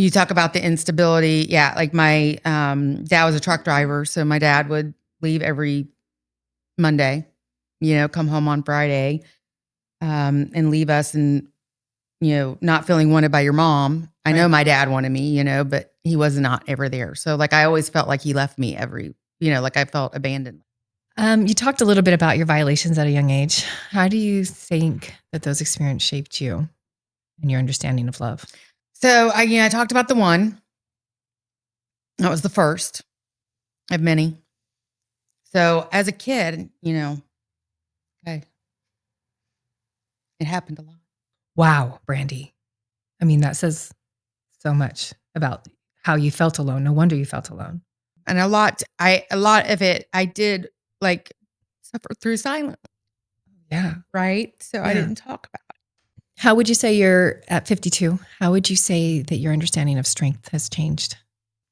You talk about the instability. Yeah. Like my dad was a truck driver. So my dad would leave every Monday, come home on Friday and leave us and, not feeling wanted by your mom. I know my dad wanted me, but he was not ever there. So like I always felt like he left me like I felt abandoned. You talked a little bit about your violations at a young age. How do you think that those experiences shaped you and your understanding of love? So I talked about the one. That was the first of many. So as a kid, okay, it happened a lot. Wow, Brandy. I mean, that says so much about how you felt alone. No wonder you felt alone. And a lot of it I did like suffer through silence. Yeah. Right. So I didn't talk about it. How would you say you're at 52? How would you say that your understanding of strength has changed?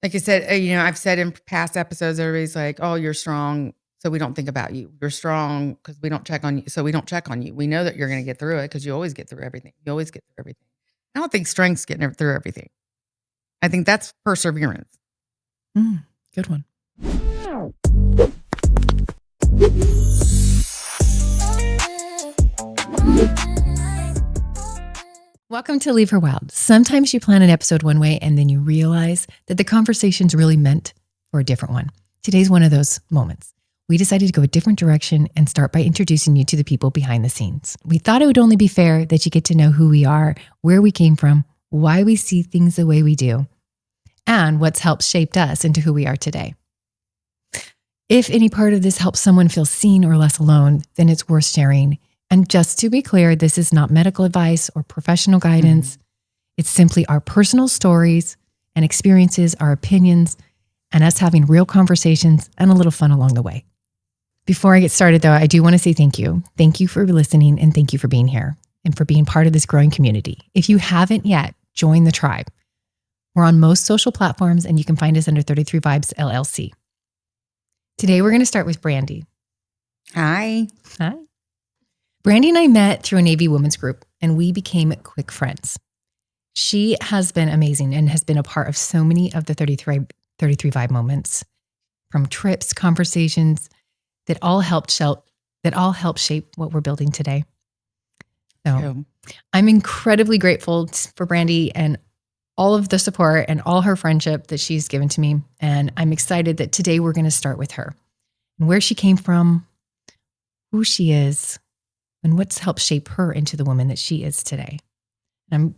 Like I said, I've said in past episodes, everybody's like, oh, you're strong. So we don't think about you. You're strong because we don't check on you. So we don't check on you. We know that you're going to get through it because you always get through everything. You always get through everything. I don't think strength's getting through everything. I think that's perseverance. Good one. Welcome to Leave Her Wild. Sometimes you plan an episode one way and then you realize that the conversation's really meant for a different one. Today's one of those moments. We decided to go a different direction and start by introducing you to the people behind the scenes. We thought it would only be fair that you get to know who we are, where we came from, why we see things the way we do, and what's helped shaped us into who we are today. If any part of this helps someone feel seen or less alone, then it's worth sharing. And just to be clear, this is not medical advice or professional guidance. It's simply our personal stories and experiences, our opinions, and us having real conversations and a little fun along the way. Before I get started, though, I do want to say thank you. Thank you for listening and thank you for being here and for being part of this growing community. If you haven't yet, join the tribe. We're on most social platforms and you can find us under 33 Vibes LLC. Today, we're going to start with Brandy. Hi. Hi. Brandy and I met through a Navy women's group and we became quick friends. She has been amazing and has been a part of so many of the 33 Vibe moments, from trips, conversations that all helped shape what we're building today. So I'm incredibly grateful for Brandy and all of the support and all her friendship that she's given to me. And I'm excited that today we're going to start with her and where she came from, who she is, and what's helped shape her into the woman that she is today. And I'm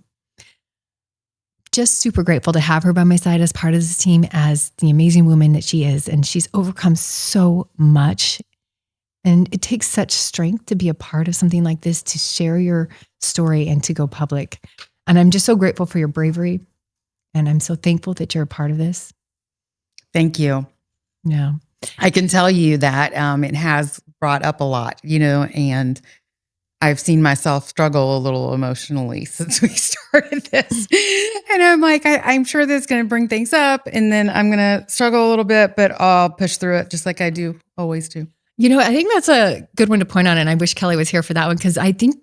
just super grateful to have her by my side as part of this team, as the amazing woman that she is. And she's overcome so much. And it takes such strength to be a part of something like this, to share your story and to go public. And I'm just so grateful for your bravery. And I'm so thankful that you're a part of this. Thank you. Yeah. I can tell you that it has brought up a lot, and I've seen myself struggle a little emotionally since we started this. And I'm like, I'm sure this is going to bring things up and then I'm going to struggle a little bit, but I'll push through it just like I do, always do. I think that's a good one to point on. And I wish Kelly was here for that one, because I think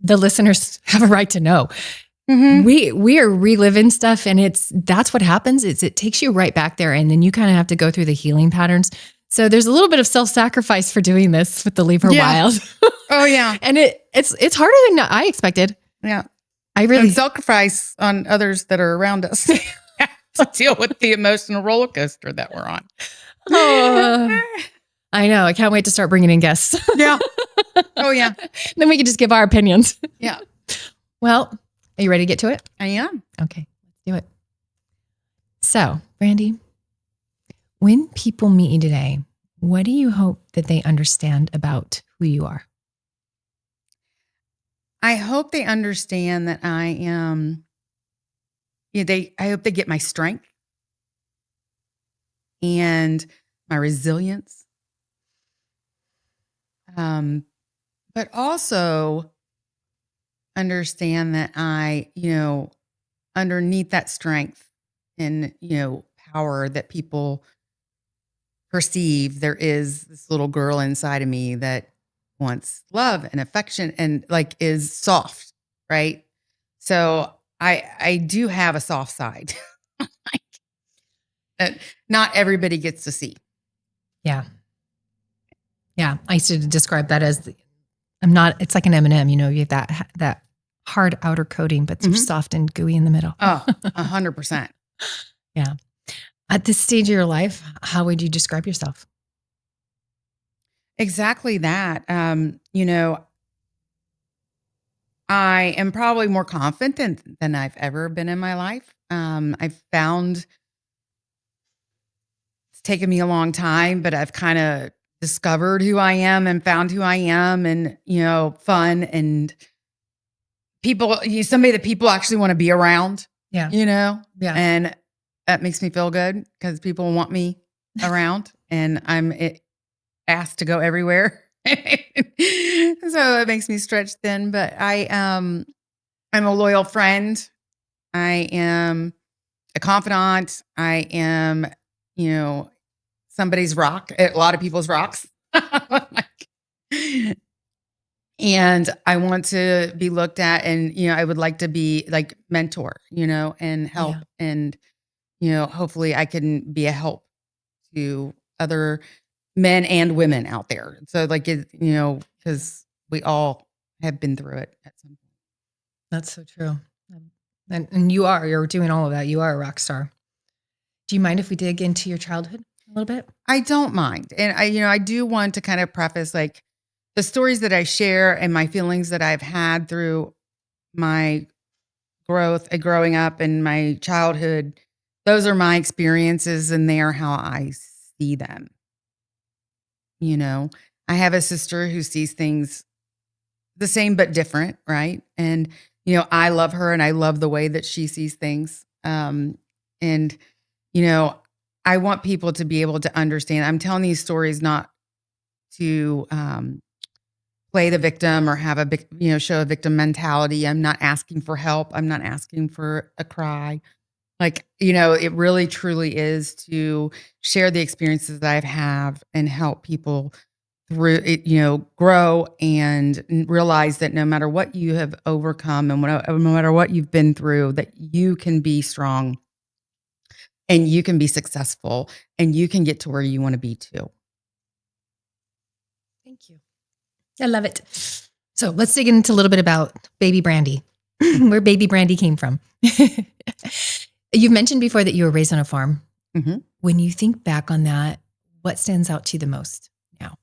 the listeners have a right to know. Mm-hmm. We are reliving stuff, and that's what happens. It takes you right back there, and then you kind of have to go through the healing patterns. So there's a little bit of self-sacrifice for doing this with the Leave Her Wild. Oh yeah. And it's harder than I expected. Yeah. I really sacrifice on others that are around us to deal with the emotional roller coaster that we're on. Oh, I know. I can't wait to start bringing in guests. Yeah. Oh yeah. Then we can just give our opinions. Yeah. Well, are you ready to get to it? I am. Okay, let's do it. So, Brandy, when people meet you today, what do you hope that they understand about who you are? I hope they understand that I am, I hope they get my strength and my resilience. But also understand that I, underneath that strength and, power that people perceive, there is this little girl inside of me that wants love and affection and is soft, right? So I do have a soft side that not everybody gets to see. Yeah. Yeah. I used to describe that as it's like an M&M, you have that hard outer coating, but you're soft and gooey in the middle. Oh, 100%. Yeah. At this stage of your life, how would you describe yourself? Exactly that. I am probably more confident than I've ever been in my life. I've found it's taken me a long time, but I've kind of discovered who I am and found who I am, and fun and people. Somebody that people actually want to be around. Yeah. Yeah, and that makes me feel good because people want me around, and I'm asked to go everywhere. So it makes me stretch thin, but I'm a loyal friend. I am a confidant. I am, somebody's rock, a lot of people's rocks. And I want to be looked at, and, I would like to be like mentor, and help. Yeah. And, hopefully I can be a help to other men and women out there. So because we all have been through it at some point. That's so true. And you're doing all of that. You are a rock star. Do you mind if we dig into your childhood a little bit? I don't mind. And I do want to kind of preface like the stories that I share and my feelings that I've had through my growth and growing up and my childhood. Those are my experiences, and they are how I see them. I have a sister who sees things the same but different, right? And I love her, and I love the way that she sees things. And I want people to be able to understand. I'm telling these stories not to play the victim or have a show a victim mentality. I'm not asking for help. I'm not asking for a cry. Like, it really truly is to share the experiences that I've have and help people through it, grow and realize that no matter what you have overcome and no matter what you've been through, that you can be strong and you can be successful and you can get to where you want to be too. Thank you. I love it. So let's dig into a little bit about baby Brandy, where baby Brandy came from. You've mentioned before that you were raised on a farm. Mm-hmm. When you think back on that, what stands out to you the most now?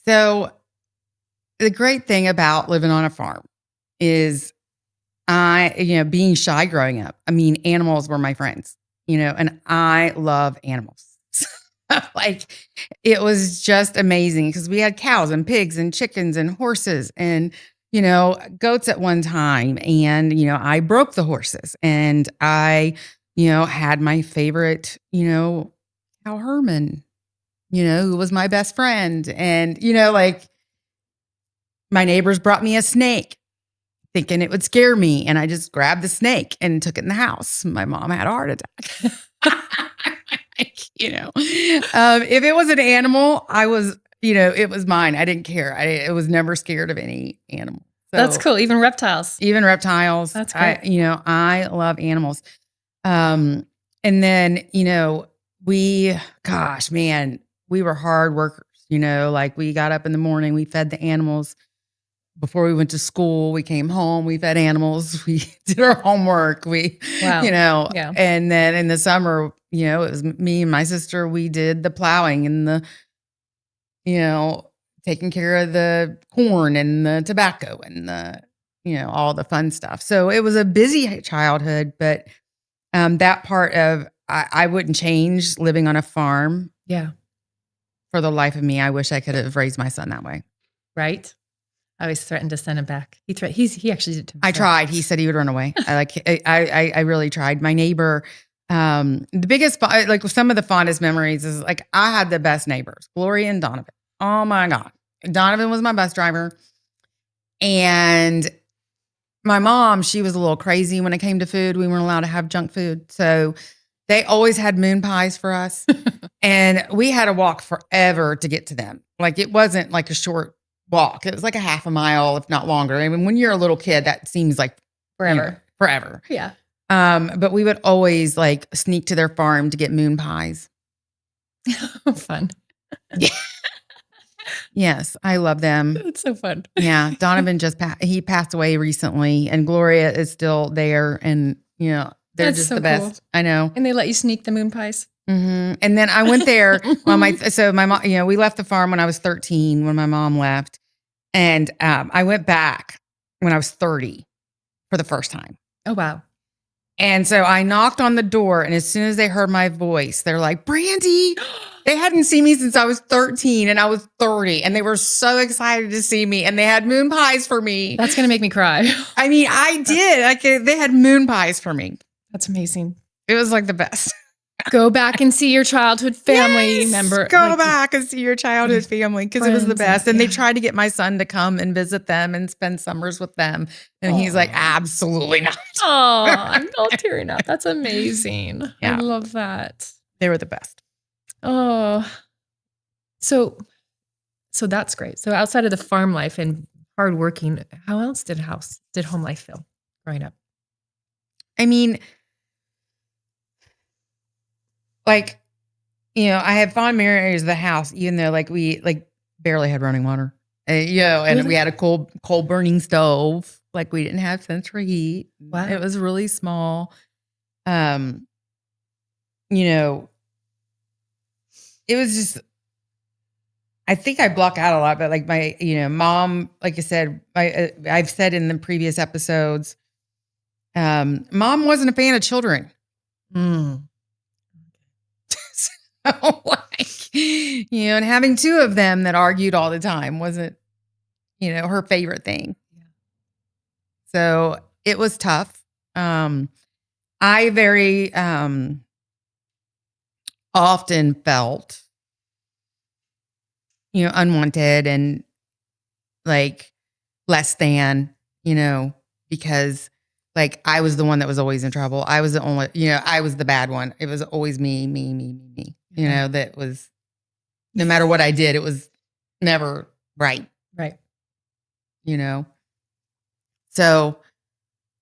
So the great thing about living on a farm is being shy growing up. I mean, animals were my friends, and I love animals. Like, it was just amazing because we had cows and pigs and chickens and horses and, goats at one time. And, I broke the horses, and I, had my favorite, cow Herman, who was my best friend. And, my neighbors brought me a snake thinking it would scare me. And I just grabbed the snake and took it in the house. My mom had a heart attack. If it was an animal, I was, it was mine. I didn't care. I was never scared of any animal. So, that's cool. Even reptiles. That's great. I love animals. And then, we were hard workers, like we got up in the morning, we fed the animals. Before we went to school, we came home, we fed animals, we did our homework, Yeah. And then in the summer, it was me and my sister, we did the plowing and the, taking care of the corn and the tobacco and the, all the fun stuff. So it was a busy childhood, but that part of, I wouldn't change living on a farm. Yeah. For the life of me. I wish I could have raised my son that way. Right. I always threatened to send him back. He actually did. I tried. He said he would run away. I really tried. My neighbor, the biggest, like some of the fondest memories is like I had the best neighbors, Gloria and Donovan. Oh my God. Donovan was my bus driver. And my mom, she was a little crazy when it came to food. We weren't allowed to have junk food. So they always had moon pies for us. And we had to walk forever to get to them. Like it wasn't like a short walk. It was like a half a mile, if not longer. I mean, when you're a little kid, that seems like forever. Yeah. But we would always like sneak to their farm to get moon pies. Fun. Yeah. Yes, I love them. It's so fun. Yeah, Donovan he passed away recently, and Gloria is still there, and they're That's just so the best. cool. I know. And they let you sneak the moon pies. And then I went there. Well, my mom, we left the farm when I was 13 when my mom left, and I went back when I was 30 for the first time. Oh wow. And so I knocked on the door, and as soon as they heard my voice, they're like, Brandy. They hadn't seen me since I was 13 and I was 30, and they were so excited to see me, and they had moon pies for me. That's going to make me cry. I mean, I did. They had moon pies for me. That's amazing. It was like the best. Go back and see your childhood family member. Go back and see your childhood family, because it was the best. And they tried to get my son to come and visit them and spend summers with them. And he's like, absolutely not. Oh, I'm all tearing up. That's amazing. Yeah. I love that. They were the best. Oh, so that's great. So outside of the farm life and hardworking, how else did home life feel growing up? I mean, like, I had fond memories of the house, even though we barely had running water, and Really? we had a coal burning stove. Like, we didn't have central heat. Wow. It was really small. It was just, I think I block out a lot, but like my, mom, like I said, I've said in the previous episodes, mom wasn't a fan of children. Mm. So and having two of them that argued all the time wasn't, her favorite thing. Yeah. So it was tough. I very often felt, unwanted and like less than, because like I was the one that was always in trouble. I was the only, I was the bad one. It was always me. That was, no matter what I did, it was never right. Right. So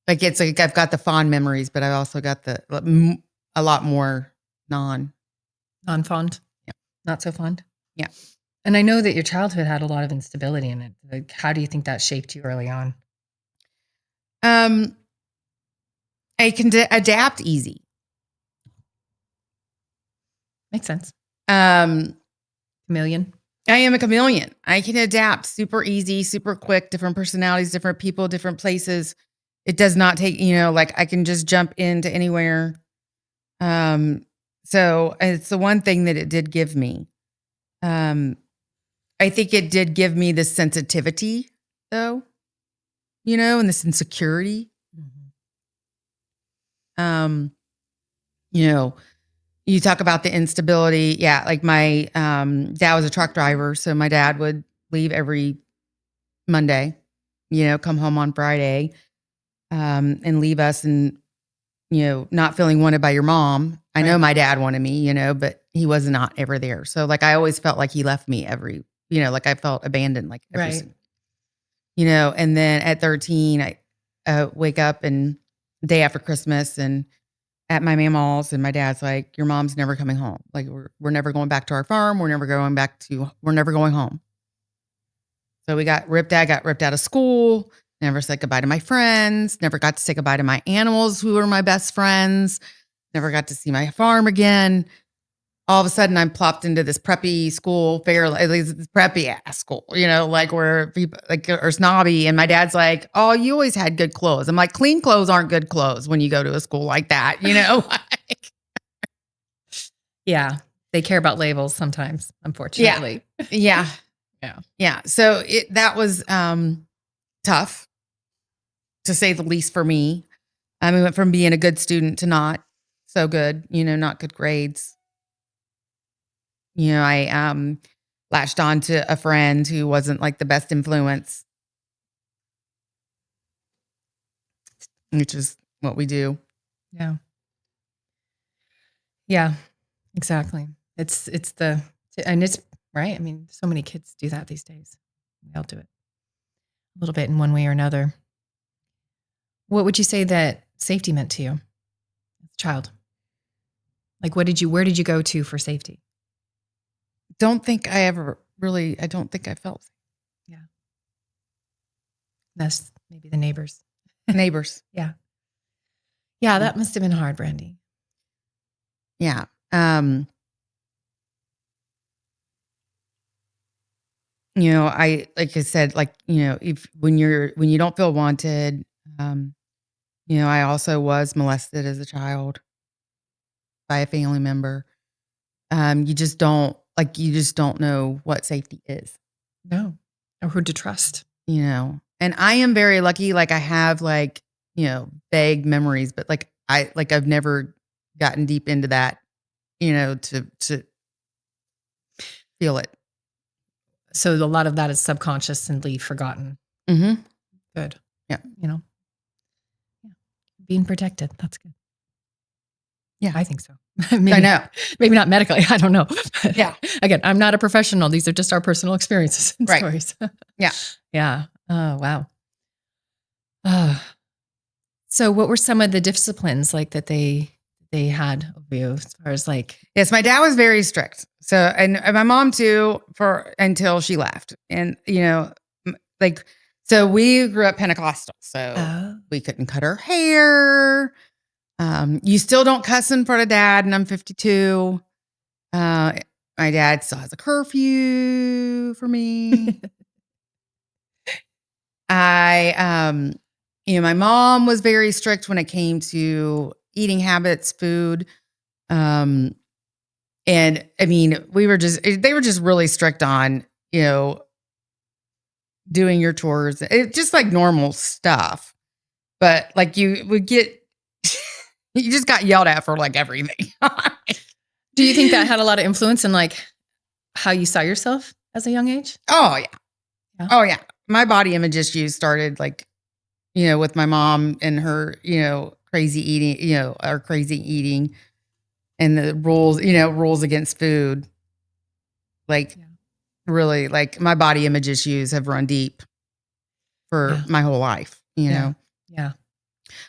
like, it's like, I've got the fond memories, but I also got a lot more non-fond. Yeah. Not so fond. Yeah. And I know that your childhood had a lot of instability in it. Like, how do you think that shaped you early on? I can adapt easy. Makes sense. Chameleon. I am a chameleon. I can adapt super easy, super quick, different personalities, different people, different places. It does not take, like I can just jump into anywhere. So it's the one thing that it did give me. I think it did give me the sensitivity though, and this insecurity. Mm-hmm. You talk about the instability. Yeah. Like my dad was a truck driver. So my dad would leave every Monday, come home on Friday, and leave us, and, not feeling wanted by your mom. I know my dad wanted me, but he was not ever there. So like, I always felt like he left me like I felt abandoned, like every, and then at 13, I wake up and day after Christmas and at my mama's, and my dad's like, your mom's never coming home. Like we're never going back to our farm. We're never going home. So Dad got ripped out of school, never said goodbye to my friends, never got to say goodbye to my animals who were my best friends, never got to see my farm again. All of a sudden I'm plopped into this preppy school, at least this preppy ass school, like where people are snobby. And my dad's like, oh, you always had good clothes. I'm like, clean clothes aren't good clothes when you go to a school like that, Yeah. They care about labels sometimes, unfortunately. Yeah. So that was tough, to say the least, for me. I went from being a good student to not so good, not good grades. I latched on to a friend who wasn't like the best influence, which is what we do. Yeah. Yeah, exactly. It's right. I mean, so many kids do that these days. We all do it a little bit in one way or another. What would you say that safety meant to you as a child? Like, where did you go to for safety? I don't think I felt Yeah. That's maybe the neighbors. neighbors. Yeah. Yeah, that must have been hard, Brandy. Yeah. Like I said, like, when you don't feel wanted, I also was molested as a child by a family member. You just don't know what safety is, No. Or who to trust. and I am very lucky. Like I have vague memories, but I've never gotten deep into that, to feel it. So a lot of that is subconscious and forgotten. Mm-hmm. Good. Yeah. Yeah. Being protected. That's good. Yeah. I think so. I know. Maybe not medically. I don't know. Yeah. Again, I'm not a professional. These are just our personal experiences and Right. stories. Yeah. Yeah. Oh, wow. So what were some of the disciplines like that they had of you as far as like? Yes, my dad was very strict. So, and my mom too, until she left. And, so we grew up Pentecostal. So we couldn't cut our hair. You still don't cuss in front of dad, and I'm 52. My dad still has a curfew for me. My mom was very strict when it came to eating habits, food. And I mean, they were just really strict on, doing your chores. It's just like normal stuff. But like you would get, you just got yelled at for like everything. Do you think that had a lot of influence in like how you saw yourself as a young age? Oh yeah. Oh yeah. My body image issues started like, with my mom and her, crazy eating and the rules against food. Like really, like my body image issues have run deep for my whole life, Yeah.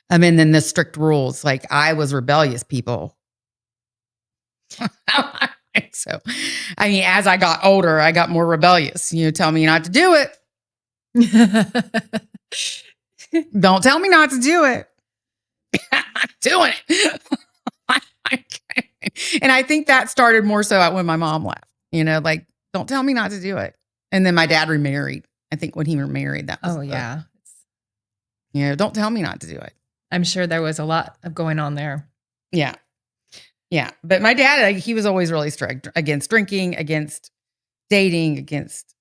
And then the strict rules, like I was rebellious, people. So, I mean, as I got older, I got more rebellious. Tell me not to do it. Don't tell me not to do it. I'm doing it. And I think that started more so when my mom left. Like, don't tell me not to do it. And then my dad remarried. I think when he remarried, that was don't tell me not to do it. I'm sure there was a lot of going on there. Yeah. Yeah. But my dad, he was always really strict against drinking, against dating, against,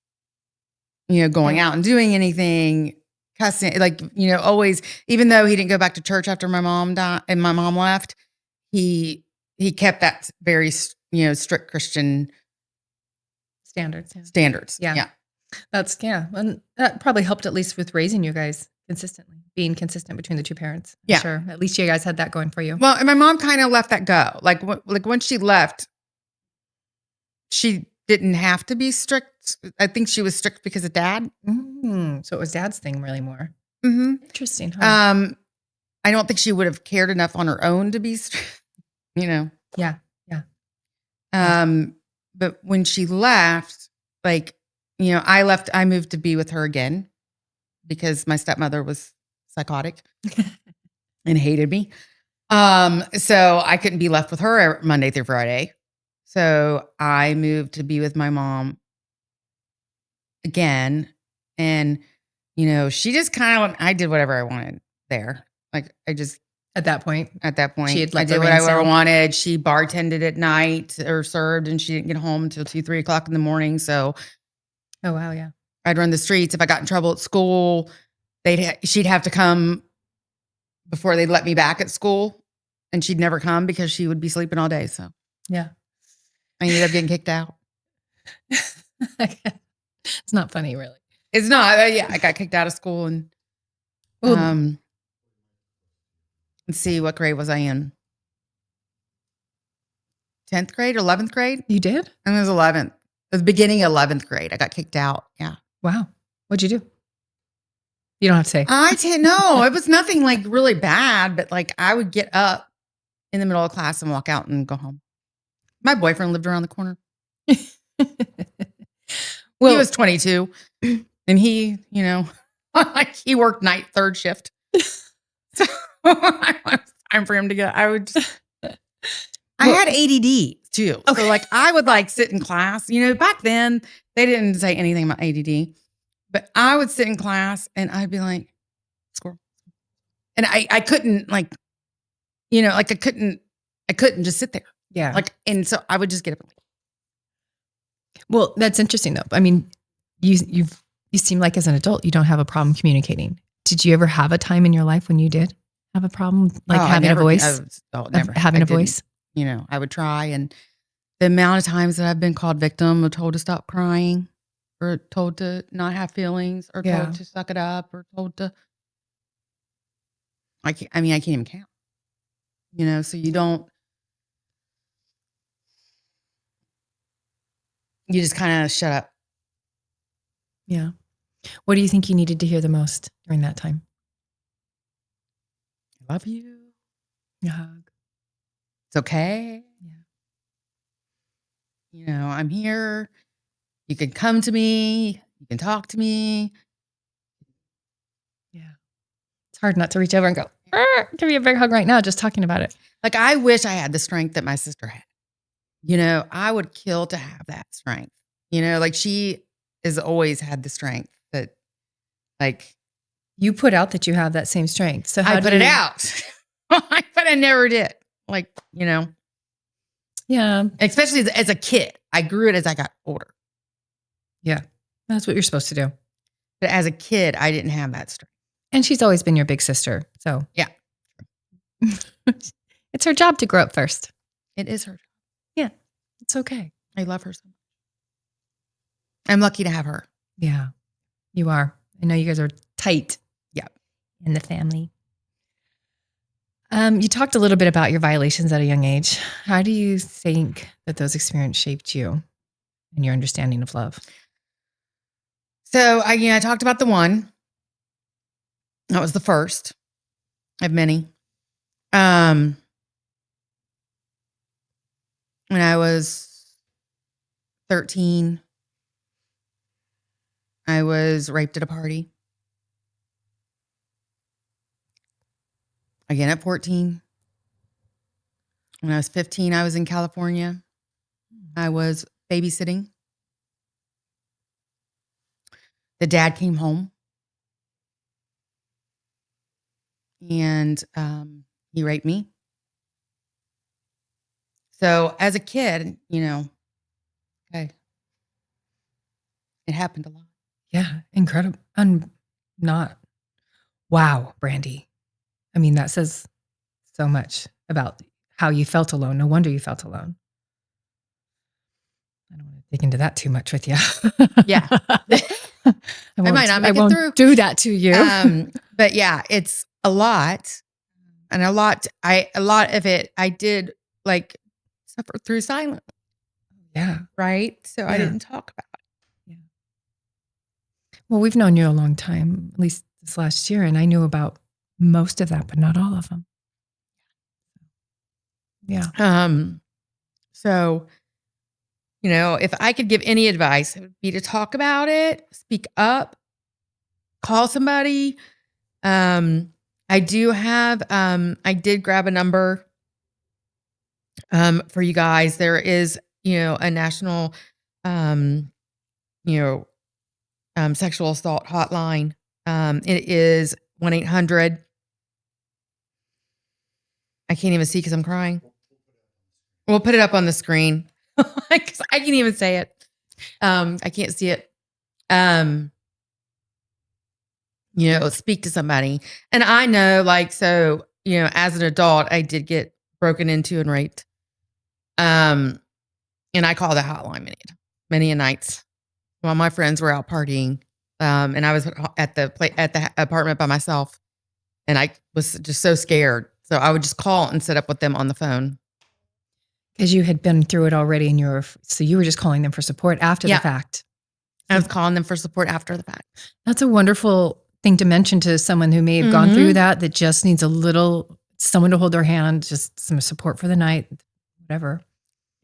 going out and doing anything, cussing, like, always, even though he didn't go back to church after my mom died and my mom left, he kept that very, strict Christian standards. Yeah. And that probably helped at least with raising you guys consistently, being consistent between the two parents. I'm sure. At least you guys had that going for you. Well, and my mom kind of let that go. Like when she left, she didn't have to be strict. I think she was strict because of dad. So it was dad's thing really more. Mm-hmm. Interesting. Huh? I don't think she would have cared enough on her own to be strict, Yeah. But when she left, like, I moved to be with her again because my stepmother was psychotic and hated me. So I couldn't be left with her Monday through Friday. So I moved to be with my mom again. And, she just I did whatever I wanted there. Like at that point, she had I did whatever I wanted. She bartended at night or served, and she didn't get home until 2-3 o'clock in the morning. So, oh wow, yeah, I'd run the streets. If I got in trouble at school, she'd have to come before they'd let me back at school, and she'd never come because she would be sleeping all day. So, yeah, I ended up getting kicked out. It's not funny, really. It's not. I got kicked out of school, and let's see, what grade was I in? 10th grade, 11th grade? You did? And it was 11th. It was beginning of 11th grade. I got kicked out. Yeah. Wow. What'd you do? You don't have to say. No, it was nothing like really bad, but like I would get up in the middle of class and walk out and go home. My boyfriend lived around the corner. Well, he was 22 and he, like he worked night third shift. So it was time for him to go. I had ADD too. Okay. So like I would like sit in class, back then they didn't say anything about ADD, but I would sit in class and I'd be like, squirrel. And I couldn't like, like I couldn't just sit there. Yeah. Like, and so I would just get up and leave. Well, that's interesting though. I mean, you seem like as an adult, you don't have a problem communicating. Did you ever have a time in your life when you did have a problem, like having a voice? Never. Having a voice? I would try. And the amount of times that I've been called victim or told to stop crying or told to not have feelings or told to suck it up or told to, I can't even count, so you just kind of shut up. Yeah. What do you think you needed to hear the most during that time? I love you. A hug. It's okay. Yeah. I'm here. You can come to me. You can talk to me. Yeah. It's hard not to reach over and go, give me a big hug right now, just talking about it. Like, I wish I had the strength that my sister had. I would kill to have that strength. Like she has always had the strength that, like, you put out that you have that same strength. So how I put it out, but I never did. Like, yeah, especially as a kid, I grew it as I got older. Yeah, that's what you're supposed to do. But as a kid, I didn't have that strength. And she's always been your big sister, so yeah, it's her job to grow up first. It is her job. Yeah, it's okay. I love her so much. I'm lucky to have her. Yeah, you are. I know you guys are tight. Yeah, in the family. You talked a little bit about your violations at a young age. How do you think that those experiences shaped you and your understanding of love? So I talked about the one. That was the first of many. When I was 13, I was raped at a party. Again at 14. When I was 15, I was in California. I was babysitting. The dad came home. And he raped me. So as a kid, okay, it happened a lot. Yeah, incredible. Wow, Brandy. I mean, that says so much about how you felt alone. No wonder you felt alone. I don't want to dig into that too much with you. Yeah. I might not make it through. Do that to you. But yeah, it's a lot. And a lot of it, I did like suffer through silence. Yeah. Right? So I didn't talk about it. Yeah. Well, we've known you a long time, at least this last year, and I knew about most of that, but not all of them. Yeah. So, if I could give any advice, it would be to talk about it, speak up, call somebody. I did grab a number for you guys. There is, a national, sexual assault hotline. It is 1-800. I can't even see because I'm crying. We'll put it up on the screen. I can't even say it. I can't see it. Speak to somebody. And I know, as an adult, I did get broken into and raped. And I called the hotline many a nights while my friends were out partying. And I was at the apartment by myself, and I was just so scared. So I would just call and sit up with them on the phone. Because you had been through it already, and so you were just calling them for support after the fact. I was calling them for support after the fact. That's a wonderful thing to mention to someone who may have gone through that just needs a little, someone to hold their hand, just some support for the night, whatever.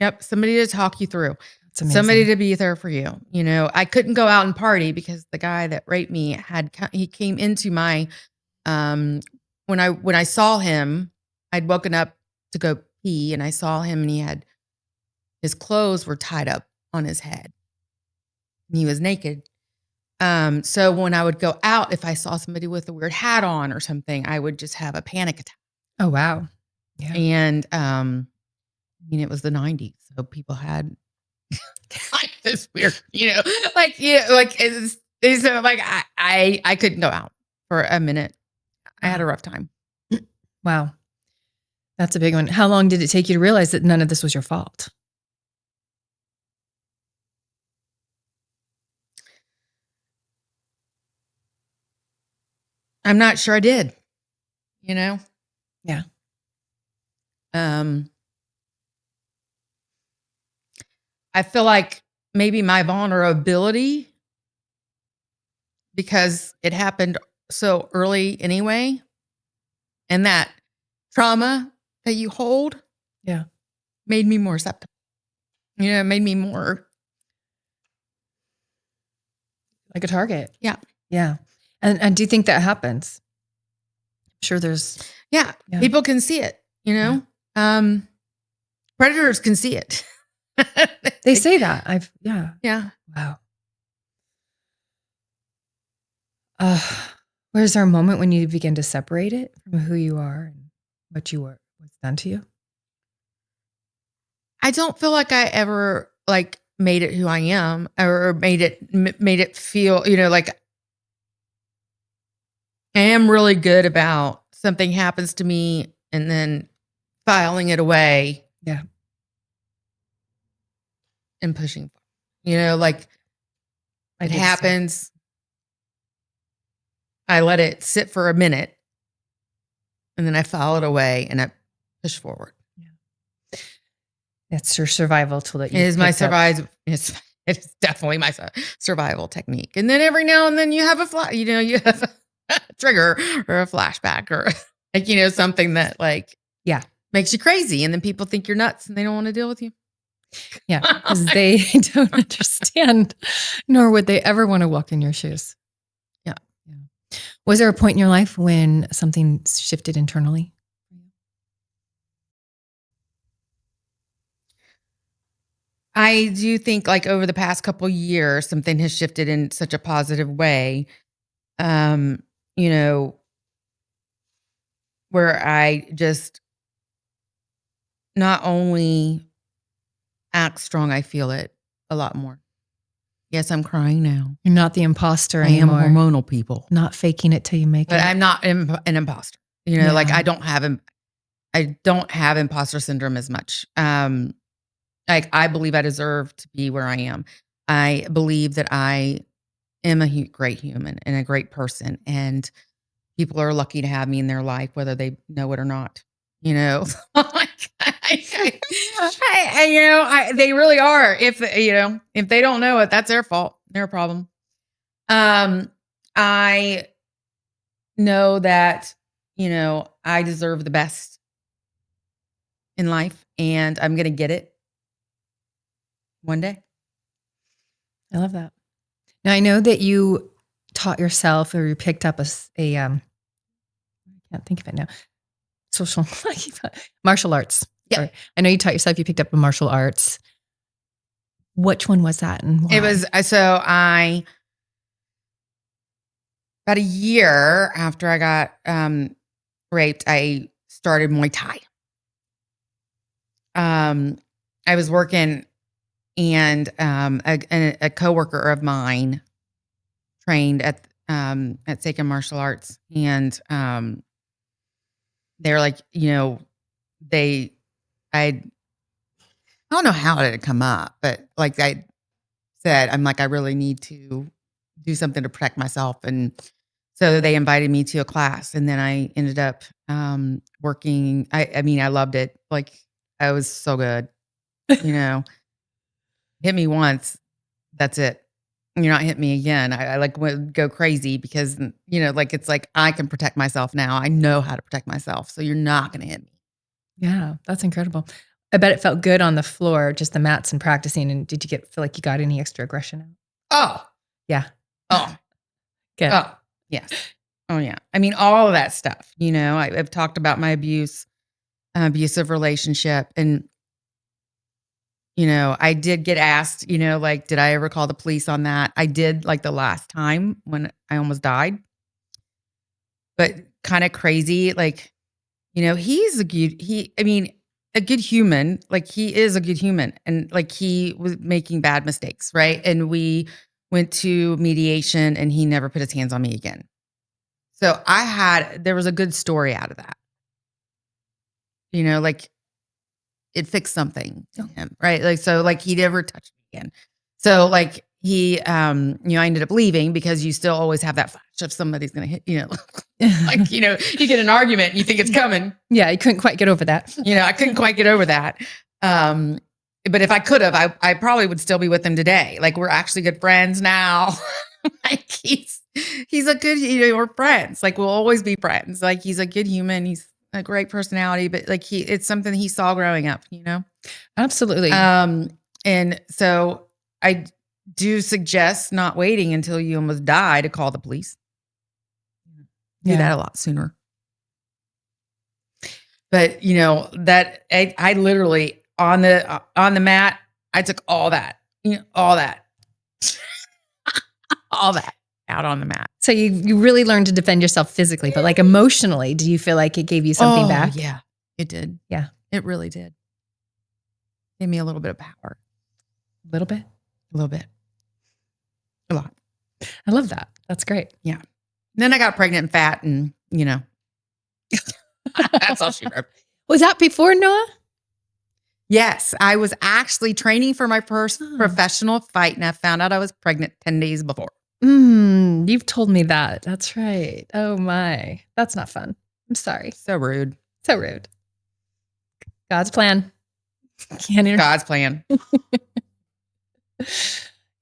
Yep. Somebody to talk you through. It's amazing. Somebody to be there for you. You know, I couldn't go out and party because the guy that raped me he came into my, when I saw him, I'd woken up to go pee and I saw him and his clothes were tied up on his head. And he was naked. So when I would go out, if I saw somebody with a weird hat on or something, I would just have a panic attack. Oh, wow. Yeah. And, it was the 90s. So people had like this weird, like it's like I couldn't go out for a minute. I had a rough time. Wow. That's a big one. How long did it take you to realize that none of this was your fault? I'm not sure I did, Yeah. I feel like maybe my vulnerability, because it happened so early anyway, and that trauma that you hold, made me more acceptable. It made me more like a target. Yeah. Yeah. And do you think that happens? I'm sure there's people can see it, predators can see it. They say that. Yeah. Wow. Was there a moment when you begin to separate it from who you are and what you were, what's done to you? I don't feel like I ever made it who I am or made it feel, like I am really good about something happens to me and then filing it away. Yeah. And pushing, like it happens. I let it sit for a minute and then I file it away and I push forward. Yeah. That's your survival tool that you It is my survival. It's definitely my survival technique. And then every now and then you have you have a trigger or a flashback or something that makes you crazy. And then people think you're nuts and they don't want to deal with you. Yeah, because they don't understand, nor would they ever want to walk in your shoes. Yeah. Was there a point in your life when something shifted internally? I do think over the past couple of years, something has shifted in such a positive way. Where I just not only act strong, I feel it a lot more. Yes, I'm crying now. You're not the imposter I anymore. am hormonal, people. Not faking it till you make it. But I'm not an imposter. I don't have imposter syndrome as much. I believe I deserve to be where I am. I believe that I am a great human and a great person, and people are lucky to have me in their life, whether they know it or not. They really are. If they don't know it, that's their fault, their problem. I know that I deserve the best in life, and I'm gonna get it one day. I love that. Now I know that you taught yourself, or you picked up I can't think of it now. Martial arts. Yeah. Sorry. I know you taught yourself, you picked up a martial arts. Which one was that and why? It was, about a year after I got raped, I started Muay Thai. I was working and a coworker of mine trained at Seiken Martial Arts, and they're like, I don't know how it had come up, but I said, I really need to do something to protect myself. And so they invited me to a class, and then I ended up working. I loved it. I was so good, hit me once. That's it. you're not hitting me again. I like would go crazy because, like, it's like, I can protect myself now. I know how to protect myself. So you're not going to hit me. Yeah, that's incredible. I bet it felt good on the floor, just the mats and practicing. And did you feel like you got any extra aggression out? Oh, Yeah. oh, Good. oh, yes. Oh, yeah. I mean, all of that stuff, I've talked about my abusive relationship. And, I did get asked, like, did I ever call the police on that? I did, like, the last time when I almost died. But kind of crazy, like, he's a good human. Like, he is a good human. And, like, he was making bad mistakes, right? And we went to mediation and he never put his hands on me again. So there was a good story out of that. Like, it fixed something in him, right? Like, so, like, he never touched me again. So, like, he, I ended up leaving because you still always have that flash of somebody's going to hit, like, you get an argument and you think it's coming. Yeah, you couldn't quite get over that. I couldn't quite get over that. But if I could have, I probably would still be with him today. Like, we're actually good friends now. Like, he's a good, we're friends. Like, we'll always be friends. Like, he's a good human. He's a great personality, but like, it's something he saw growing up, Absolutely. And so I do suggest not waiting until you almost die to call the police. Do that a lot sooner. But that I literally on the mat, I took all that, all that, all that out on the mat. So you really learned to defend yourself physically, but like emotionally, do you feel like it gave you something back? Yeah, it did. Yeah, it really did. Gave me a little bit of power. A little bit, a lot. I love that. That's great. Yeah. And then I got pregnant and fat, and that's all she wrote. Was that before Noah? Yes, I was actually training for my first professional fight, and I found out I was pregnant 10 days before. You've told me that. That's right. Oh my, that's not fun. I'm sorry. So rude. So rude. God's plan. God's plan.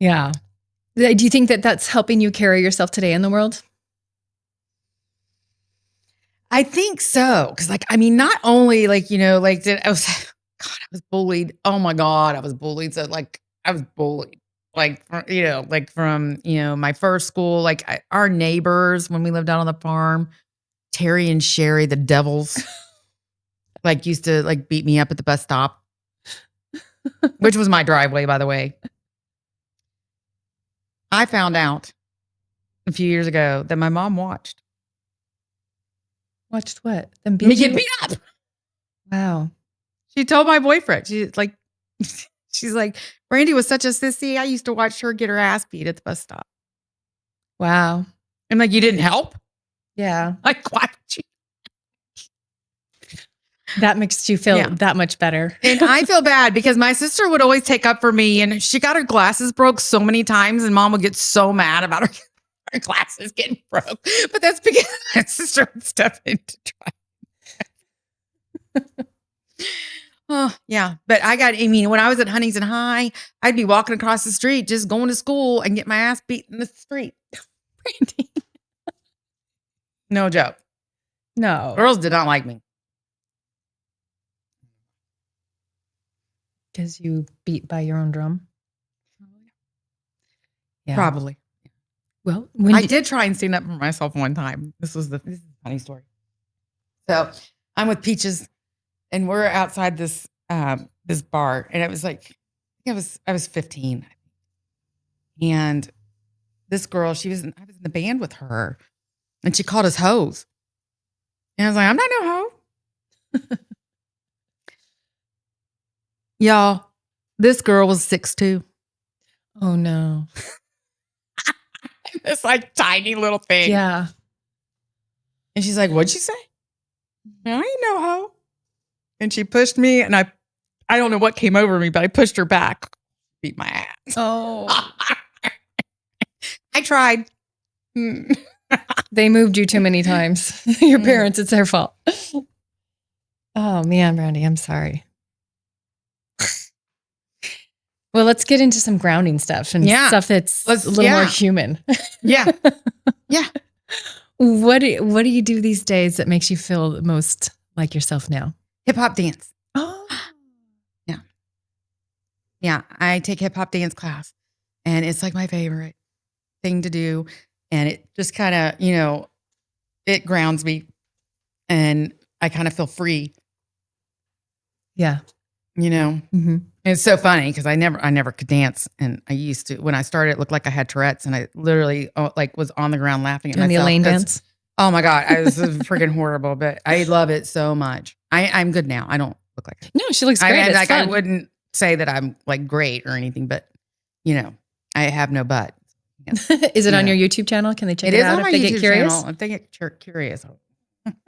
Yeah. Do you think that that's helping you carry yourself today in the world? I think so. Cause like, I mean, not only like, I was bullied. Oh my God. I was bullied. So like, I was bullied. Like, from my first school, like our neighbors, when we lived out on the farm, Terry and Sherry, the devils, like used to like beat me up at the bus stop, which was my driveway, by the way. I found out a few years ago that my mom watched. Watched what? Me get beat up. Wow. She told my boyfriend. She's like, Brandy was such a sissy. I used to watch her get her ass beat at the bus stop. Wow. I'm like, you didn't help? Yeah. Like, why would you? That makes you feel that much better. And I feel bad because my sister would always take up for me, and she got her glasses broke so many times, and mom would get so mad about her glasses getting broke. But that's because my sister would step in to try. Oh, yeah. But when I was at Huntington High, I'd be walking across the street, just going to school and get my ass beat in the street. Brandy. No joke. No. Girls did not like me. Because you beat by your own drum? Yeah. Probably. Well, I did try and stand up for myself one time. This is a funny story. So I'm with Peaches, and we're outside this bar, and it was like, I was 15, and this girl, I was in the band with her, and she called us hoes, and I was like, I'm not no hoe. Y'all, this girl was 6'2". Oh no. This like tiny little thing. Yeah. And she's like, what'd you say? I ain't no hoe. And she pushed me, and I don't know what came over me, but I pushed her back, beat my ass. Oh. I tried. They moved you too many times. Your parents, it's their fault. Oh man, Brandy, I'm sorry. Well, let's get into some grounding stuff and stuff that's a little more human. Yeah. Yeah. What do you do these days that makes you feel the most like yourself now? Hip hop dance. Oh, Yeah. Yeah. I take hip hop dance class and it's like my favorite thing to do. And it just kind of, it grounds me and I kind of feel free. Yeah. Mm-hmm. It's so funny because I never could dance. And I used to, when I started, it looked like I had Tourette's and I literally was on the ground laughing at myself. The Elaine dance? Oh my God. I was freaking horrible, but I love it so much. I'm good now. I don't look like it. No, she looks great. It's fun. I wouldn't say that I'm like great or anything, but I have no butt. Is it on your YouTube channel? Can they check it out if they get curious? Channel. If they get curious.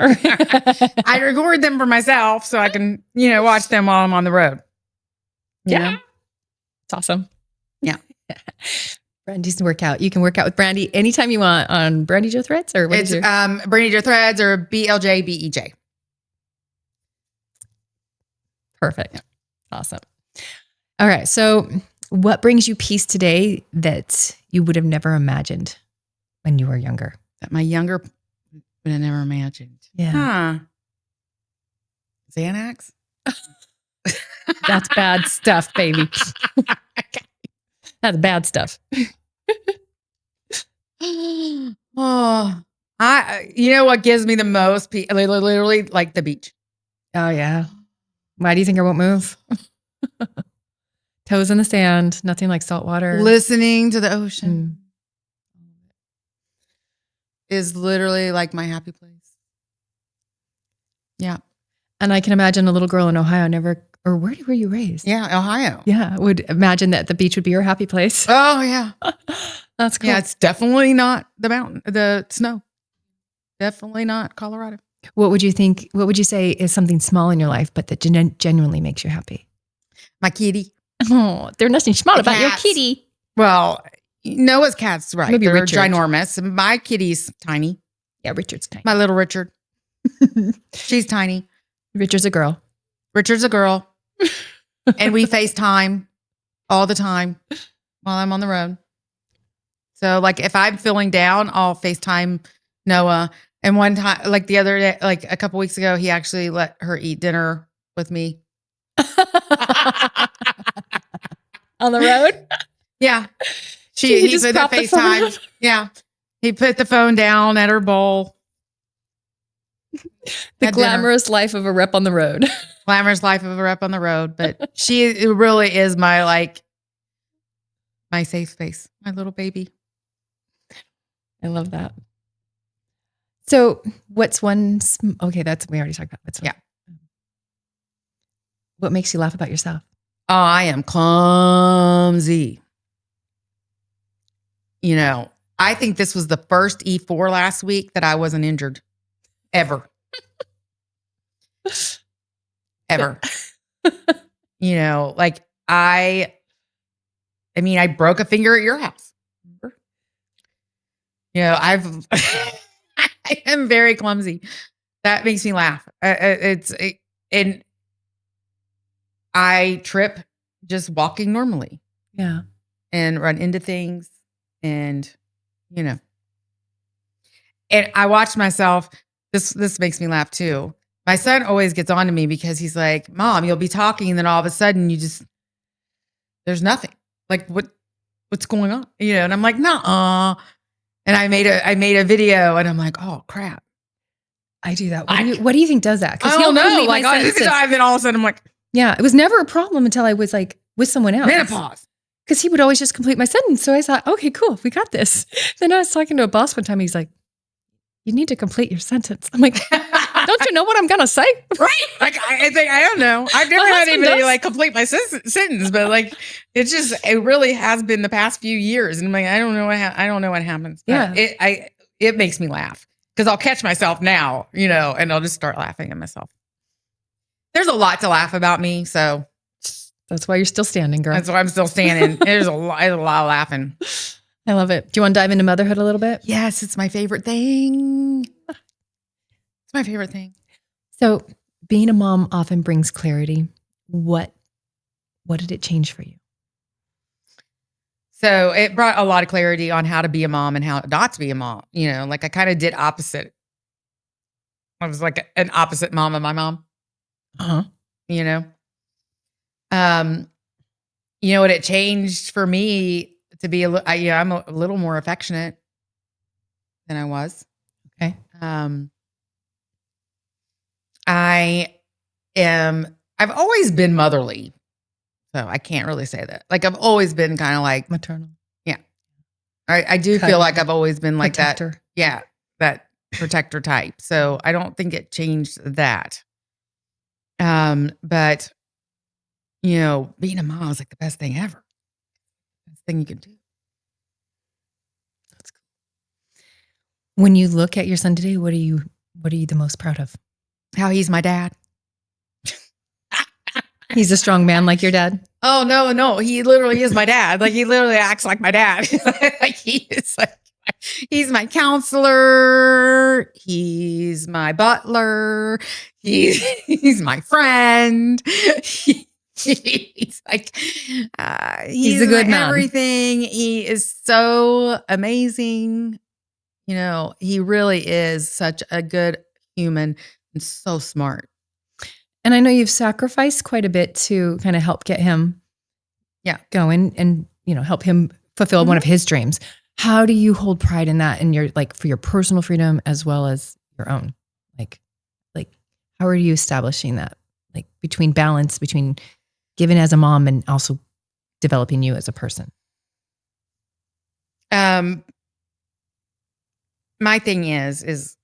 I record them for myself so I can, watch them while I'm on the road. Yeah. It's awesome. Yeah. Brandy's workout. You can work out with Brandy anytime you want on Brandy Joe Threads or what is your... Brandy Joe Threads or BLJ. Perfect. Yeah. Awesome. All right. So what brings you peace today that you would have never imagined when you were younger? That my younger would have never imagined. Yeah. Huh. Xanax? That's bad stuff, baby. That's bad stuff. Oh, what gives me the most peace? Literally like the beach. Oh yeah. Why do you think I won't move? Toes in the sand, nothing like salt water. Listening to the ocean is literally like my happy place. Yeah. And I can imagine a little girl in Ohio or where were you raised? Yeah, Ohio. Yeah, would imagine that the beach would be your happy place. Oh, yeah. That's cool. Yeah, it's definitely not the snow. Definitely not Colorado. What would you say is something small in your life, but that genuinely makes you happy? My kitty. Oh, there's nothing small about your kitty. Well, Noah's cat's right. Maybe They're Richard. Ginormous. My kitty's tiny. Yeah, Richard's tiny. My little Richard. She's tiny. Richard's a girl. Richard's a girl. And we FaceTime all the time while I'm on the road. So like if I'm feeling down, I'll FaceTime Noah. And one time, like the other day, like a couple weeks ago, he actually let her eat dinner with me. On the road? Yeah. He put the FaceTime. Yeah. He put the phone down at her bowl. The glamorous life of a rep on the road. Glamorous life of a rep on the road. But it really is my safe space, my little baby. I love that. So what's one, okay, we already talked about what's one. Yeah. What makes you laugh about yourself? Oh, I am clumsy. I think this was the first E4 last week that I wasn't injured. Ever. Ever. I broke a finger at your house. I am very clumsy. That makes me laugh. And I trip just walking normally. Yeah. And run into things and, and I watch myself. This makes me laugh too. My son always gets on to me because he's like, Mom, you'll be talking and then all of a sudden there's nothing. Like what's going on? And I'm like, nuh-uh. And I made a video and I'm like, oh crap. I do that. What do you think does that? I don't know. Like then all of a sudden I'm like, yeah, it was never a problem until I was like with someone else. Menopause. Because he would always just complete my sentence. So I thought, okay, cool, we got this. Then I was talking to a boss one time. He's like, you need to complete your sentence. I'm like, don't you know what I'm going to say? Right. Like, I don't know. I've never had anybody complete my sentence, but it really has been the past few years. And I'm like, I don't know what happens. Yeah. It makes me laugh because I'll catch myself now, and I'll just start laughing at myself. There's a lot to laugh about me. So that's why you're still standing, girl. That's why I'm still standing. There's a lot of laughing. I love it. Do you want to dive into motherhood a little bit? Yes, it's my favorite thing. It's my favorite thing. So being a mom often brings clarity. What did it change for you? So it brought a lot of clarity on how to be a mom and how not to be a mom. Like I kind of did opposite. I was like an opposite mom of my mom, Uh-huh. you know? Um, what it changed for me to be I'm a little more affectionate than I was. Okay. I've always been motherly. So I can't really say that. Like I've always been kind of like Maternal. yeah. I do feel like I've always been like Protector. that. Yeah. That protector type. So I don't think it changed that. But being a mom is like the best thing ever. Best thing you can do. That's cool. When you look at your son today, what are you the most proud of? How he's my dad. He's a strong man like your dad? Oh, no. He literally is my dad. Like he literally acts like my dad. Like he's my counselor. He's my butler. He's my friend. He's like, he's a good man. Everything. He is so amazing. He really is such a good human and so smart. And I know you've sacrificed quite a bit to kind of help get him going and, help him fulfill one of his dreams. How do you hold pride in that in your, like for your personal freedom as well as your own? Like how are you establishing that? Like between balance, between giving as a mom and also developing you as a person? My thing is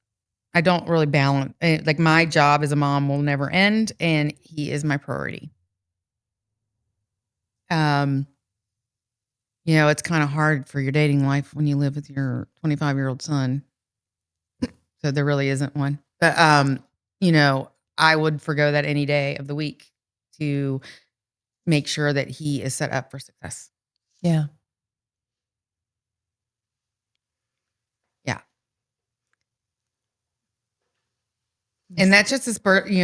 I don't really balance. Like my job as a mom will never end, and he is my priority. It's kind of hard for your dating life when you live with your 25-year-old son. So there really isn't one. But I would forgo that any day of the week to make sure that he is set up for success. Yeah. Yeah. And that's just a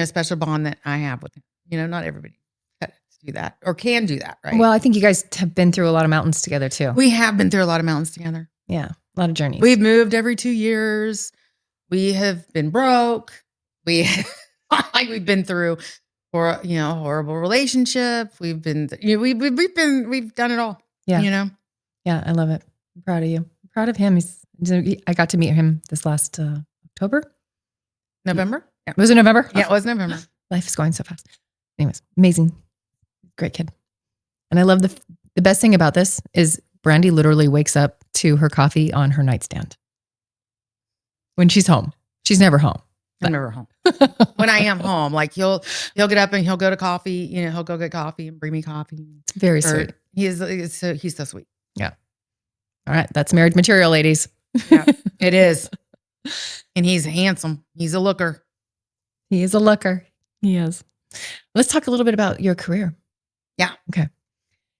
special bond that I have with him. Not everybody can do that or can do that, right? Well, I think you guys have been through a lot of mountains together too. We have been through a lot of mountains together. Yeah. A lot of journeys. We've moved every 2 years. We have been broke. We've been through horrible relationship. We've been, we've done it all. Yeah. Yeah. I love it. I'm proud of you. I'm proud of him. I got to meet him this last October. November? Yeah. Was it November? Yeah, it was November. Life is going so fast. Anyways, amazing. Great kid. And I love the best thing about this is Brandy literally wakes up to her coffee on her nightstand. When she's home. She's never home. I'm never home. When I am home, like he'll get up and he'll go to coffee, he'll go get coffee and bring me coffee. It's very sweet. He's so sweet. Yeah. All right. That's marriage material, ladies. Yeah, it is. And he's handsome. He's a looker. He is a looker. He is. Let's talk a little bit about your career. Yeah. Okay.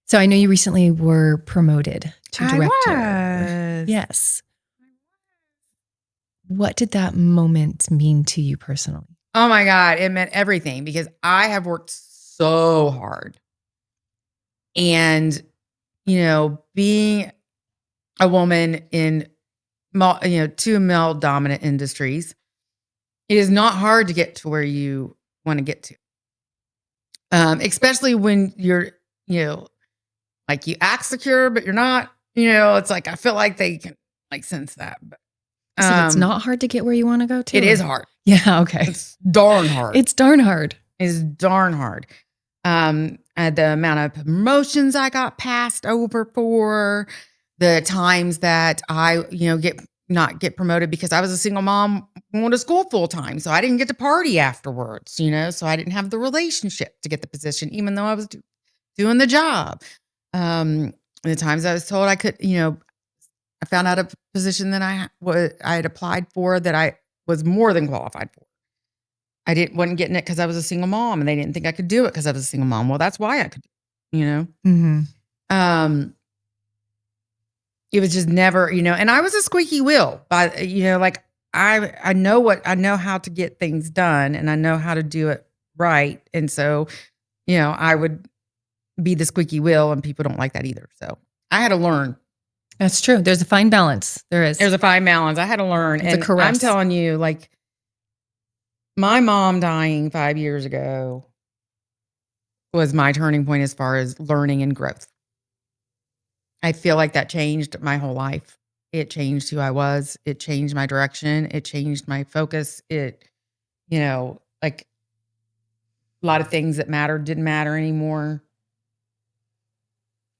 So I know you recently were promoted to director. I was. Yes. What did that moment mean to you personally? Oh my God. It meant everything because I have worked so hard. And, being a woman in, two male dominant industries, it is not hard to get to where you want to get to. Especially when you're, like you act secure, but you're not, it's like, I feel like they can like sense that. But, so it's not hard to get where you want to go to? It is hard. Yeah. Okay. It's darn hard. It's darn hard. It's darn hard. The amount of promotions I got passed over for, the times that I, not get promoted because I was a single mom going to school full time. So I didn't get to party afterwards, so I didn't have the relationship to get the position, even though I was doing the job. The times I was told I could, I found out a position that I had applied for that I was more than qualified for. I wasn't getting it because I was a single mom, and they didn't think I could do it because I was a single mom. Well, that's why I could, Mm-hmm. It was just never, and I was a squeaky wheel, but like I know how to get things done, and I know how to do it right, and so I would be the squeaky wheel, and people don't like that either. So I had to learn. That's true. There's a fine balance. There's a fine balance. I had to learn. It's a And caress. I'm telling you, like, my mom dying 5 years ago was my turning point as far as learning and growth. I feel like that changed my whole life. It changed who I was. It changed my direction. It changed my focus. It, like a lot of things that mattered didn't matter anymore.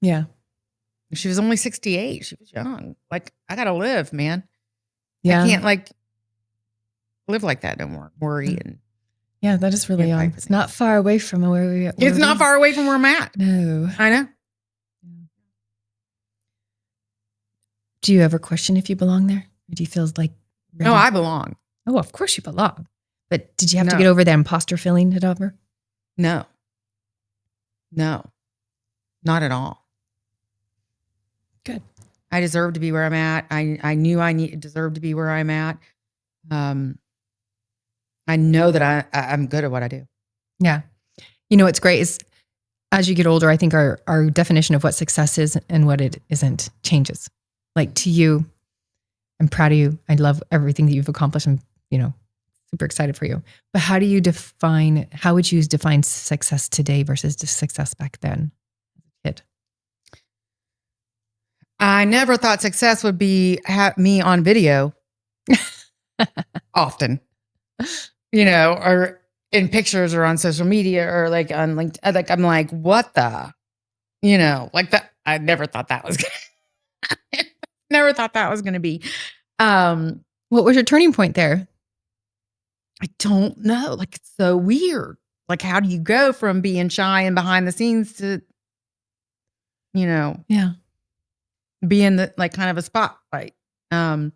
Yeah. She was only 68. She was young. Like, I got to live, man. Yeah. I can't live like that no more. Worry and yeah, that is really young. It's not far away from where we are. It's not far away from where I'm at. No. I know. Do you ever question if you belong there? Or do you feel like ready? No, I belong. Oh, of course you belong. But did you have to No. get over that imposter feeling it over? No. Not at all. Good. I deserve to be where I'm at. I knew I deserved to be where I'm at. I know that I'm good at what I do. Yeah. You know what's great is as you get older, I think our definition of what success is and what it isn't changes. Like to you, I'm proud of you. I love everything that you've accomplished and, super excited for you. But how would you define success today versus the success back then? Kid. I never thought success would be me on video often, or in pictures or on social media or like on LinkedIn. Like, I'm like, what the, like that. I never thought that was never thought that was going to be. What was your turning point there? I don't know. Like, it's so weird. Like, how do you go from being shy and behind the scenes to, Yeah. be in the kind of a spotlight? I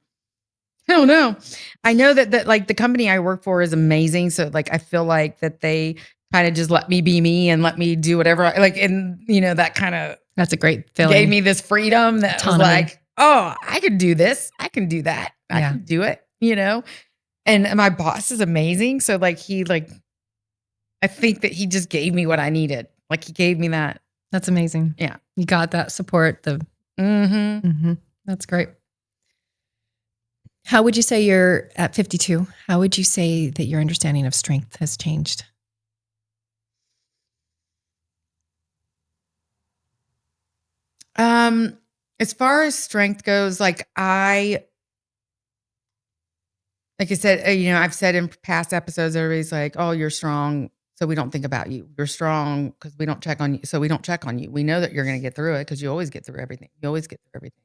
don't know. I know that like the company I work for is amazing. So like, I feel like that they kind of just let me be me and let me do whatever I like. And that kind of, that's a great feeling. Gave me this freedom that Autonomy. was like, oh, I can do this. I can do that. I can do it, And my boss is amazing. So like I think that he just gave me what I needed. Like he gave me that. That's amazing. Yeah. You got that support. That's great. How would you say you're at 52? How would you say that your understanding of strength has changed? As far as strength goes, like I said, I've said in past episodes, everybody's like, oh, you're strong. So we don't think about you. You're strong because we don't check on you. So we don't check on you. We know that you're going to get through it because you always get through everything. You always get through everything.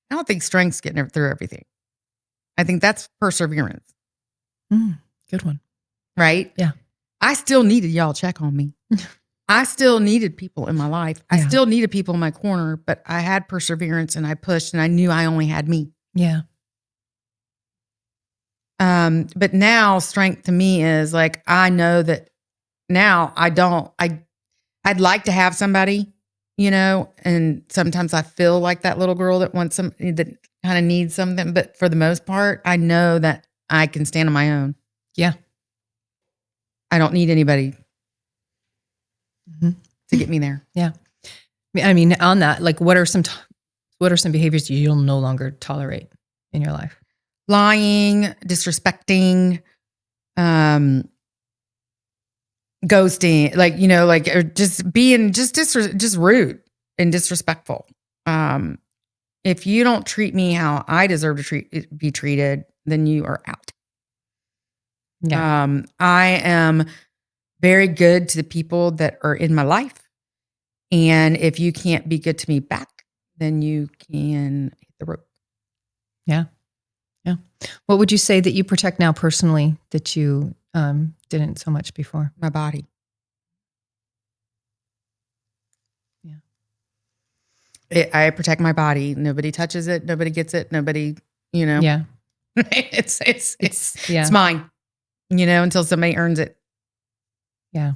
I don't think strength's getting through everything. I think that's perseverance. Good one. Right? Yeah. I still needed y'all check on me. I still needed people in my life. I still needed people in my corner, but I had perseverance and I pushed and I knew I only had me. Yeah. But now strength to me is like, I know that now I'd like to have somebody, and sometimes I feel like that little girl that wants that kind of needs something. But for the most part, I know that I can stand on my own. Yeah. I don't need anybody to get me there. Yeah. I mean, on that, like what are some behaviors you'll no longer tolerate in your life? Lying, disrespecting, ghosting, or just being just rude and disrespectful. If you don't treat me how I deserve to be treated, then you are out. Yeah. I am very good to the people that are in my life. And if you can't be good to me back, then you can hit the rope. Yeah. Yeah. What would you say that you protect now personally that you didn't so much before? My body. Yeah. I protect my body. Nobody touches it. Nobody gets it. Nobody, Yeah. It's mine, until somebody earns it. Yeah.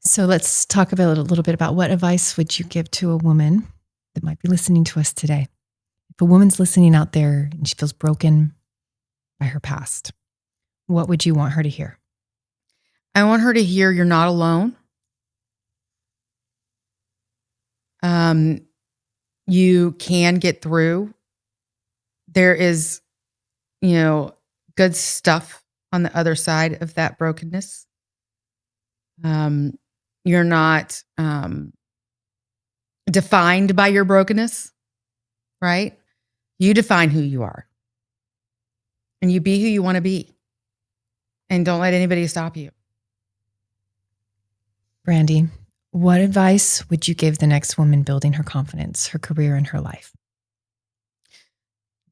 So let's talk about a little bit about what advice would you give to a woman that might be listening to us today? If a woman's listening out there and she feels broken by her past, what would you want her to hear? I want her to hear you're not alone. You can get through. There is, good stuff on the other side of that brokenness. You're not defined by your brokenness, right? You define who you are. And you be who you want to be. And don't let anybody stop you. Brandy, what advice would you give the next woman building her confidence, her career, and her life?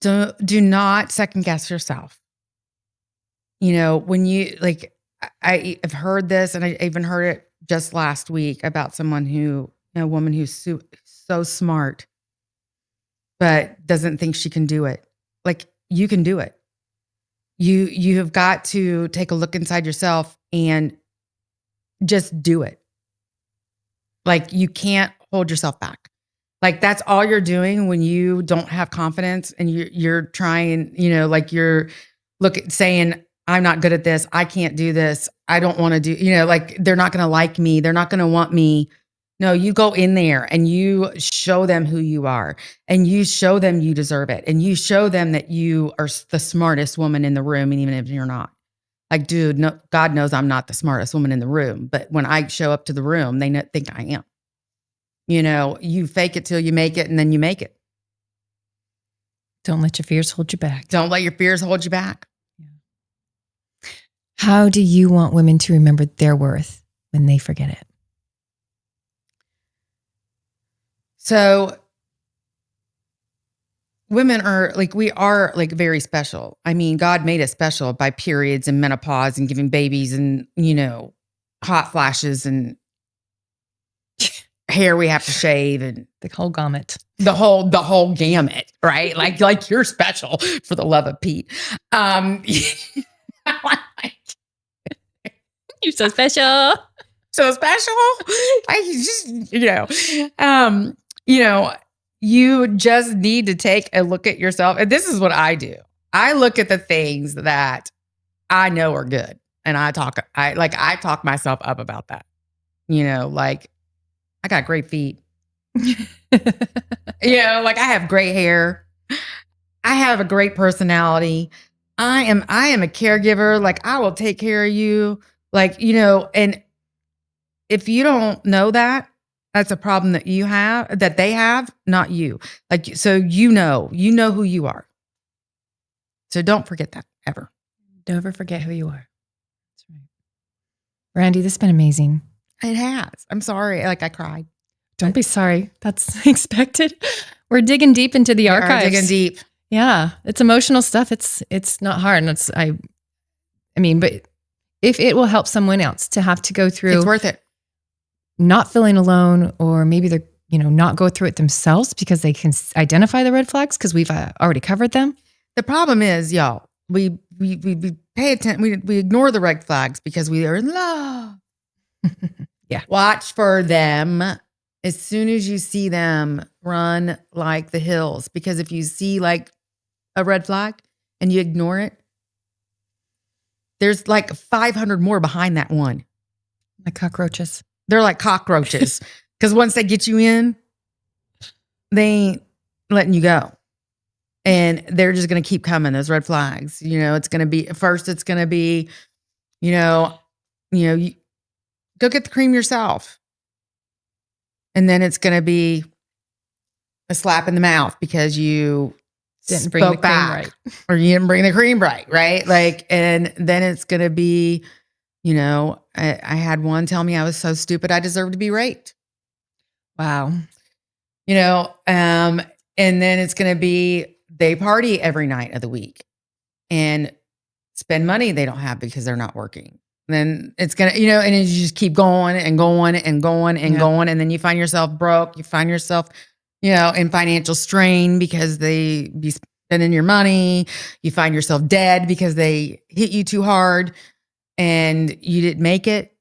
Do not second guess yourself. When you I've heard this, and I even heard it just last week about a woman who's so smart, but doesn't think she can do it. Like, you can do it. You have got to take a look inside yourself and just do it. Like, you can't hold yourself back. Like, that's all you're doing when you don't have confidence and you're trying, you're saying, I'm not good at this. I can't do this. I don't want to do, they're not going to like me. They're not going to want me. No, you go in there and you show them who you are, and you show them you deserve it. And you show them that you are the smartest woman in the room. And even if you're not, like, dude, no, God knows I'm not the smartest woman in the room. But when I show up to the room, they think I am. You fake it till you make it, and then you make it. Don't let your fears hold you back. Don't let your fears hold you back. Yeah. How do you want women to remember their worth when they forget it? So women are we are very special. I mean, God made us special by periods and menopause and giving babies and, hot flashes and hair we have to shave and the whole gamut. The whole gamut, right? Like you're special, for the love of Pete. You're so special. So special. You just need to take a look at yourself. And this is what I do. I look at the things that I know are good. And I talk myself up about that. I got great feet. I have great hair. I have a great personality. I am a caregiver. I will take care of you. And if you don't know that, that's a problem that they have, not you. So you know who you are. So don't forget that ever. Never forget who you are. That's right. Brandy, this has been amazing. It has. I'm sorry. I cried. Don't be sorry. That's expected. We're digging deep into the archives. Digging deep. Yeah. It's emotional stuff. It's not hard. And but if it will help someone else to have to go through, it's worth it. Not feeling alone, or maybe they're, not go through it themselves because they can identify the red flags because we've already covered them. The problem is, y'all, we pay attention. We ignore the red flags because we are in love. Yeah. Watch for them. As soon as you see them, run like the hills. Because if you see a red flag and you ignore it, there's 500 more behind that one. Like cockroaches. They're like cockroaches. Because once they get you in, they ain't letting you go. And they're just going to keep coming, those red flags. It's going to be, first it's going to be, you go get the cream yourself. And then it's going to be a slap in the mouth because you didn't bring the cream right. Or you didn't bring the cream right? And then it's going to be, I had one tell me I was so stupid I deserved to be raped. Wow. And then it's going to be they party every night of the week and spend money they don't have because they're not working. Then it's going to, and you just keep going and going and going and going. And then you find yourself broke. You find yourself, in financial strain because they be spending your money. You find yourself dead because they hit you too hard and you didn't make it.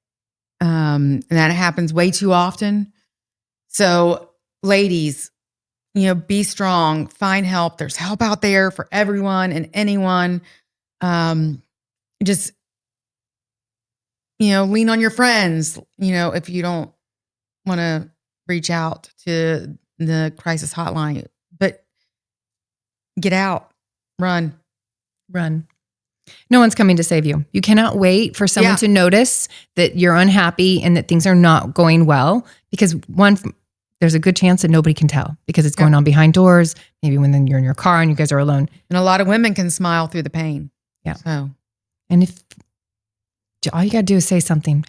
And that happens way too often. So ladies, be strong, find help. There's help out there for everyone and anyone. Just, lean on your friends, if you don't want to reach out to the crisis hotline. But get out, run. No one's coming to save you. You cannot wait for someone to notice that you're unhappy and that things are not going well, because one, there's a good chance that nobody can tell because it's going on behind doors. Maybe when you're in your car and you guys are alone. And a lot of women can smile through the pain. Yeah. So, and if all you got to do is say something,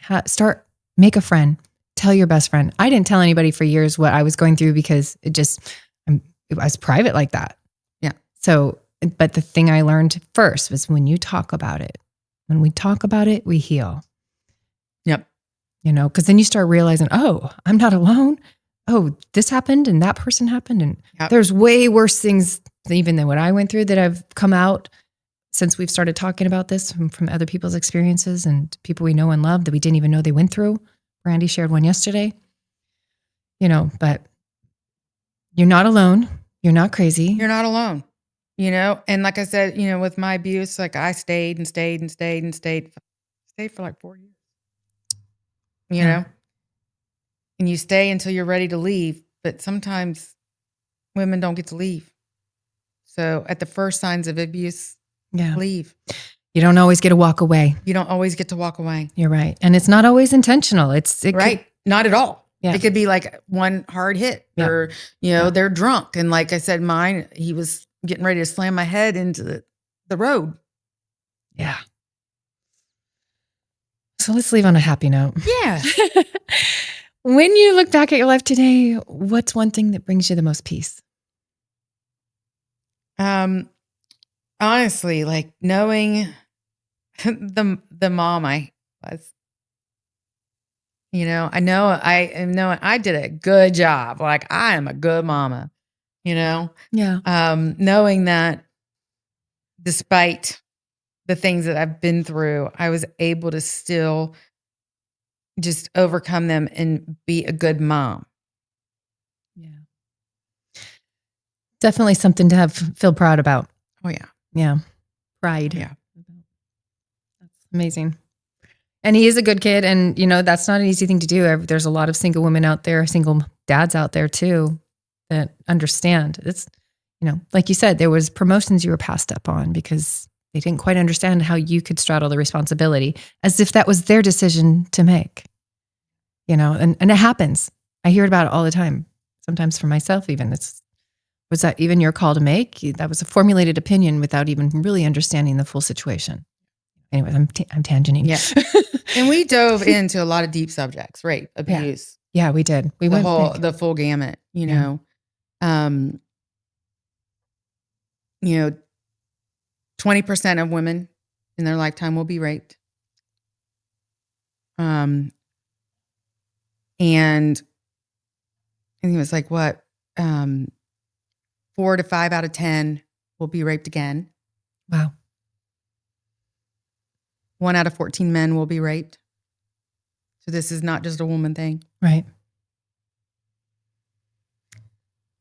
make a friend, tell your best friend. I didn't tell anybody for years what I was going through because it was private like that. Yeah. So, but the thing I learned first was when you talk about it, when we talk about it, we heal. Yep. Because then you start realizing, oh, I'm not alone. Oh, this happened and that person happened. And there's way worse things even than what I went through that have come out since we've started talking about this from other people's experiences and people we know and love that we didn't even know they went through. Brandy shared one yesterday, but you're not alone. You're not crazy. You're not alone, And like I said, with my abuse, like I stayed and stayed and stayed and stayed for like 4 years, and you stay until you're ready to leave. But sometimes women don't get to leave. So at the first signs of abuse, leave. You don't always get to walk away. You don't always get to walk away. You're right. And it's not always intentional. Not at all. Yeah. It could be like one hard hit or, they're drunk. And like I said, mine, he was getting ready to slam my head into the road. Yeah. So let's leave on a happy note. Yeah. When you look back at your life today, what's one thing that brings you the most peace? Honestly, like knowing the mom I was, I know I did a good job. Like I am a good mama, Yeah. Knowing that despite the things that I've been through, I was able to still just overcome them and be a good mom. Yeah. Definitely something to feel proud about. Oh yeah. Yeah. Pride. Yeah. That's amazing. And he is a good kid. And, that's not an easy thing to do. There's a lot of single women out there, single dads out there too, that understand. It's, like you said, there was promotions you were passed up on because they didn't quite understand how you could straddle the responsibility as if that was their decision to make, and it happens. I hear about it all the time. Sometimes for myself, even was that even your call to make? That was a formulated opinion without even really understanding the full situation. Anyways, I'm tangenting. Yeah. And we dove into a lot of deep subjects, rape, abuse. Yeah, we did. We went the full gamut, 20% of women in their lifetime will be raped. And I think it was like 4 to 5 out of 10 will be raped again. Wow. 1 out of 14 men will be raped. So this is not just a woman thing. Right.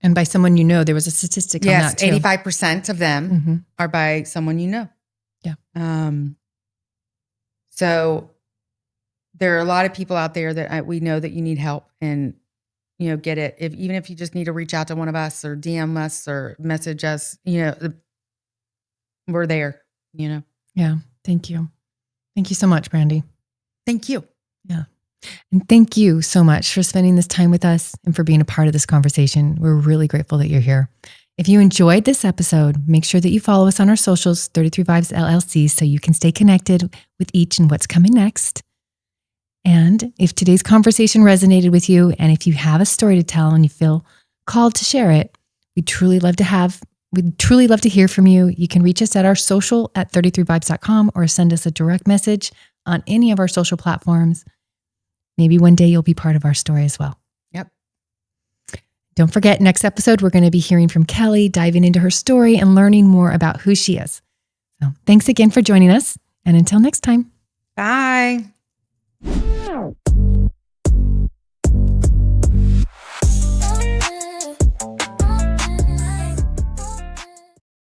And by someone there was a statistic on that too. 85% of them are by someone you know. Yeah. So there are a lot of people out there that we know that you need help and, get it. Even if you just need to reach out to one of us or DM us or message us, we're there, Yeah. Thank you. Thank you so much, Brandy. Thank you. Yeah. And thank you so much for spending this time with us and for being a part of this conversation. We're really grateful that you're here. If you enjoyed this episode, make sure that you follow us on our socials, 33 Vibes LLC, so you can stay connected with each and what's coming next. And if today's conversation resonated with you, and if you have a story to tell and you feel called to share it, we'd truly love to hear from you. You can reach us at our social at 33vibes.com or send us a direct message on any of our social platforms. Maybe one day you'll be part of our story as well. Yep. Don't forget, next episode, we're going to be hearing from Kelly, diving into her story and learning more about who she is. So thanks again for joining us. And until next time. Bye.